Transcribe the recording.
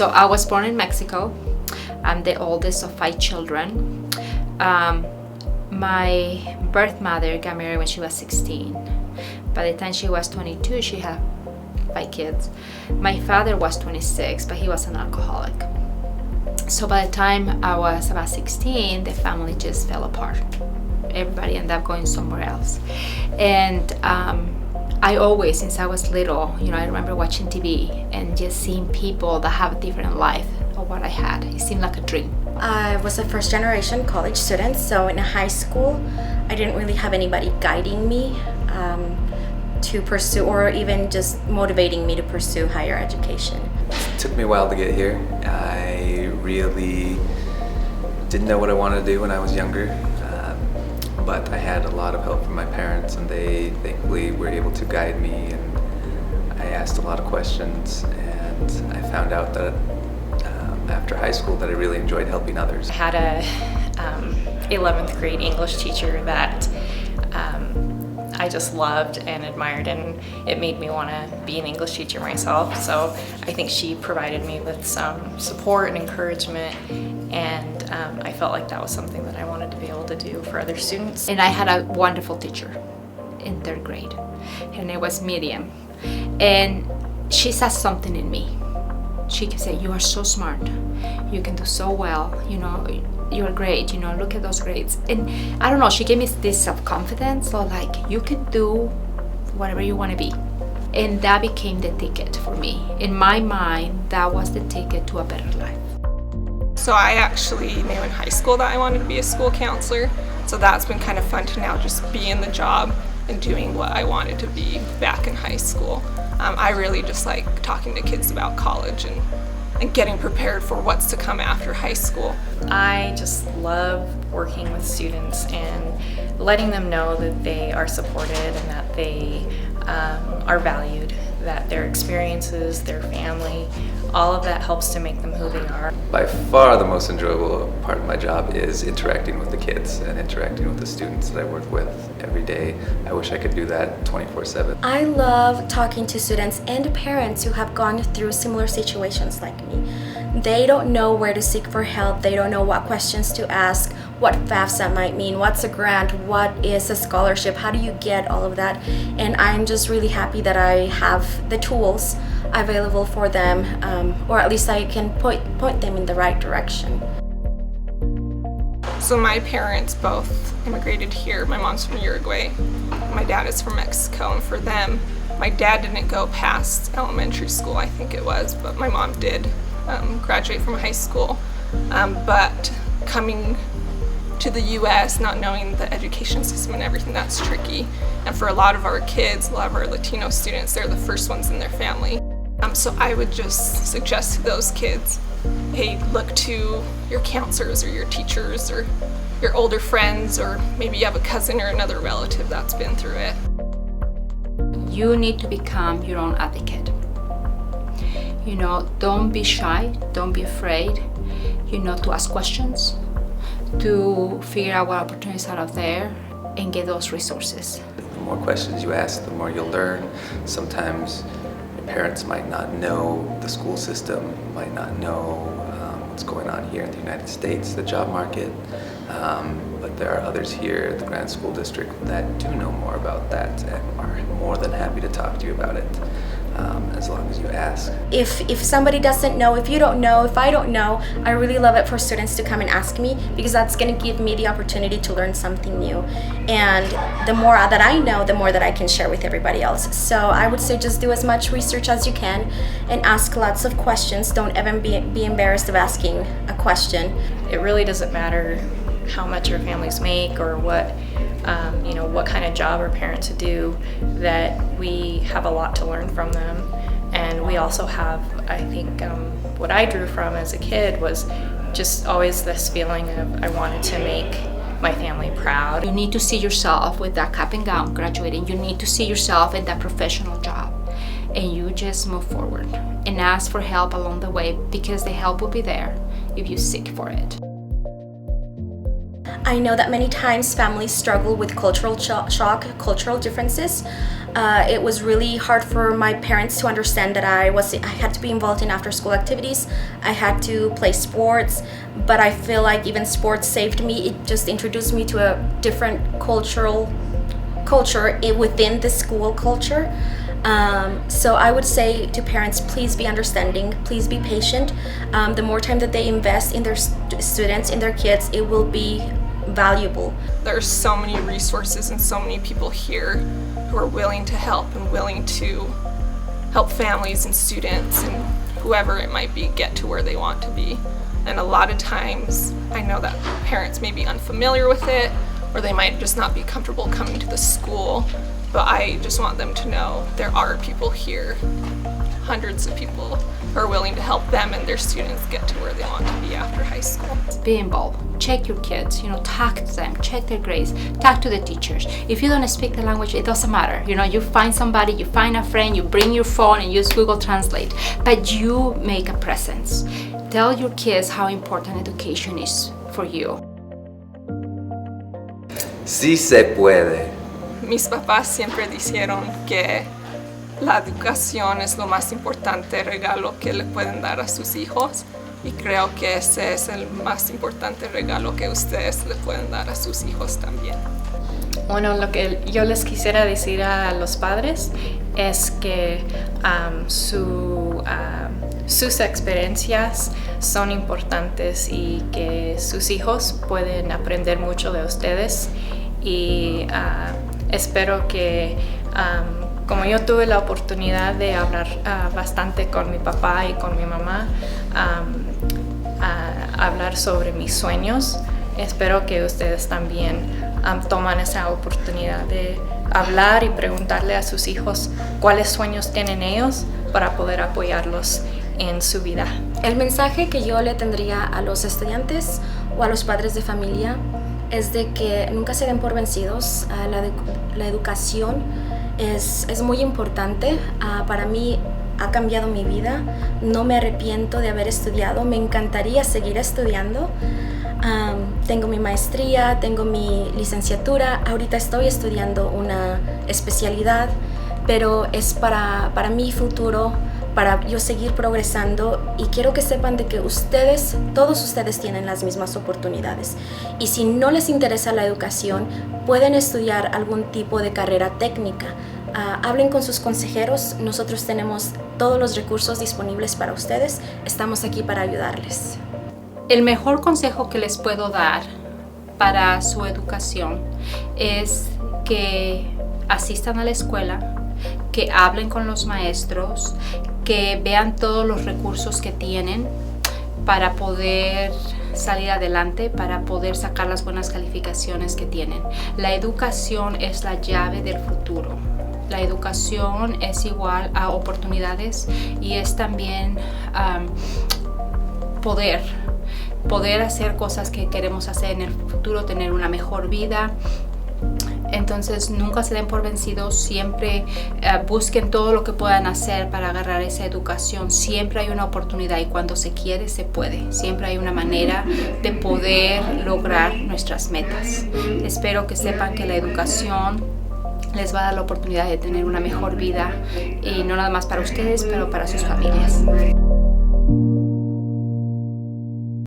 So I was born in Mexico. I'm the oldest of 5 children. My birth mother got married when she was 16. By the time she was 22, she had 5 kids. My father was 26, but he was an alcoholic. So by the time I was about 16, the family just fell apart. Everybody ended up going somewhere else. And I always, since I was little, I remember watching TV and just seeing people that have a different life of what I had. It seemed like a dream. I was a first generation college student, so in high school, I didn't really have anybody guiding me to pursue, or even just motivating me to pursue higher education. It took me a while to get here. I really didn't know what I wanted to do when I was younger, but I had a lot of help from my parents, and they thankfully were able to guide me, and I asked a lot of questions, and I found out that after high school that I really enjoyed helping others. I had a 11th grade English teacher that I just loved and admired, and it made me want to be an English teacher myself. So I think she provided me with some support and encouragement, and I felt like that was something that I wanted to be able to do for other students. And I had a wonderful teacher in 3rd grade. Her name was Miriam, and she saw something in me. She could say, "You are so smart, you can do so well, you're great, look at those grades." And I don't know, she gave me this self-confidence, so like, you can do whatever you want to be. And that became the ticket for me. In my mind, that was the ticket to a better life. So I actually knew in high school that I wanted to be a school counselor, so that's been kind of fun to now just be in the job and doing what I wanted to be back in high school. I really just like talking to kids about college and getting prepared for what's to come after high school. I just love working with students and letting them know that they are supported and that they are valued, that their experiences, their family, all of that helps to make them who they are. By far the most enjoyable part of my job is interacting with the kids and interacting with the students that I work with every day. I wish I could do that 24/7. I love talking to students and parents who have gone through similar situations like me. They don't know where to seek for help. They don't know what questions to ask, what FAFSA might mean, what's a grant, what is a scholarship, how do you get all of that. And I'm just really happy that I have the tools available for them, or at least I can point them in the right direction. So my parents both immigrated here. My mom's from Uruguay, my dad is from Mexico, and for them, my dad didn't go past elementary school, I think it was, but my mom did graduate from high school. But coming to the US, not knowing the education system and everything, that's tricky. And for a lot of our kids, a lot of our Latino students, they're the first ones in their family. So I would just suggest to those kids, hey, look to your counselors or your teachers or your older friends, or maybe you have a cousin or another relative that's been through it. You need to become your own advocate. Don't be shy, don't be afraid, to ask questions, to figure out what opportunities are out there and get those resources. The more questions you ask, the more you'll learn. Sometimes your parents might not know the school system, might not know what's going on here in the United States, the job market, but there are others here at the Grand School District that do know more about that and are more than happy to talk to you about it, as long as you ask. If somebody doesn't know, if you don't know, if I don't know, I really love it for students to come and ask me, because that's going to give me the opportunity to learn something new. And the more that I know, the more that I can share with everybody else. So I would say just do as much research as you can and ask lots of questions. Don't even be embarrassed of asking a question. It really doesn't matter how much our families make or what kind of job our parents do, that we have a lot to learn from them. And we also have, I think, what I drew from as a kid was just always this feeling of I wanted to make my family proud. You need to see yourself with that cap and gown graduating. You need to see yourself in that professional job. And you just move forward and ask for help along the way, because the help will be there if you seek for it. I know that many times families struggle with cultural shock, cultural differences. It was really hard for my parents to understand that I had to be involved in after-school activities. I had to play sports, but I feel like even sports saved me. It just introduced me to a different culture within the school culture. So I would say to parents, please be understanding, please be patient. The more time that they invest in their students, in their kids, it will be valuable. There's so many resources and so many people here who are willing to help and willing to help families and students and whoever it might be get to where they want to be. And a lot of times I know that parents may be unfamiliar with it, or they might just not be comfortable coming to the school, but I just want them to know there are people here, hundreds of people, who are willing to help them and their students get to where they want to be after high school. Be involved. Check your kids, talk to them, check their grades, talk to the teachers. If you don't speak the language, it doesn't matter. You find somebody, you find a friend, you bring your phone and use Google Translate, but you make a presence. Tell your kids how important education is for you. Sí se puede. Mis papás siempre dijeron que la educación es lo más importante regalo que le pueden dar a sus hijos, y creo que ese es el más importante regalo que ustedes le pueden dar a sus hijos también. Bueno, lo que yo les quisiera decir a los padres es que sus experiencias son importantes y que sus hijos pueden aprender mucho de ustedes, y espero que como yo tuve la oportunidad de hablar bastante con mi papá y con mi mamá, hablar sobre mis sueños, espero que ustedes también toman esa oportunidad de hablar y preguntarle a sus hijos cuáles sueños tienen ellos para poder apoyarlos en su vida. El mensaje que yo le tendría a los estudiantes o a los padres de familia es de que nunca se den por vencidos. La educación es muy importante. Para mí ha cambiado mi vida. No me arrepiento de haber estudiado. Me encantaría seguir estudiando. Tengo mi maestría, tengo mi licenciatura. Ahorita estoy estudiando una especialidad, pero es para mi futuro, para yo seguir progresando, y quiero que sepan de que todos ustedes tienen las mismas oportunidades, y si no les interesa la educación, pueden estudiar algún tipo de carrera técnica. Hablen con sus consejeros, nosotros tenemos todos los recursos disponibles para ustedes, estamos aquí para ayudarles. El mejor consejo que les puedo dar para su educación es que asistan a la escuela, que hablen con los maestros, que vean todos los recursos que tienen para poder salir adelante, para poder sacar las buenas calificaciones que tienen. La educación es la llave del futuro. La educación es igual a oportunidades, y es también poder hacer cosas que queremos hacer en el futuro, tener una mejor vida. Entonces nunca se den por vencidos, siempre busquen todo lo que puedan hacer para agarrar esa educación. Siempre hay una oportunidad, y cuando se quiere, se puede. Siempre hay una manera de poder lograr nuestras metas. Espero que sepan que la educación les va a dar la oportunidad de tener una mejor vida, y no nada más para ustedes, pero para sus familias.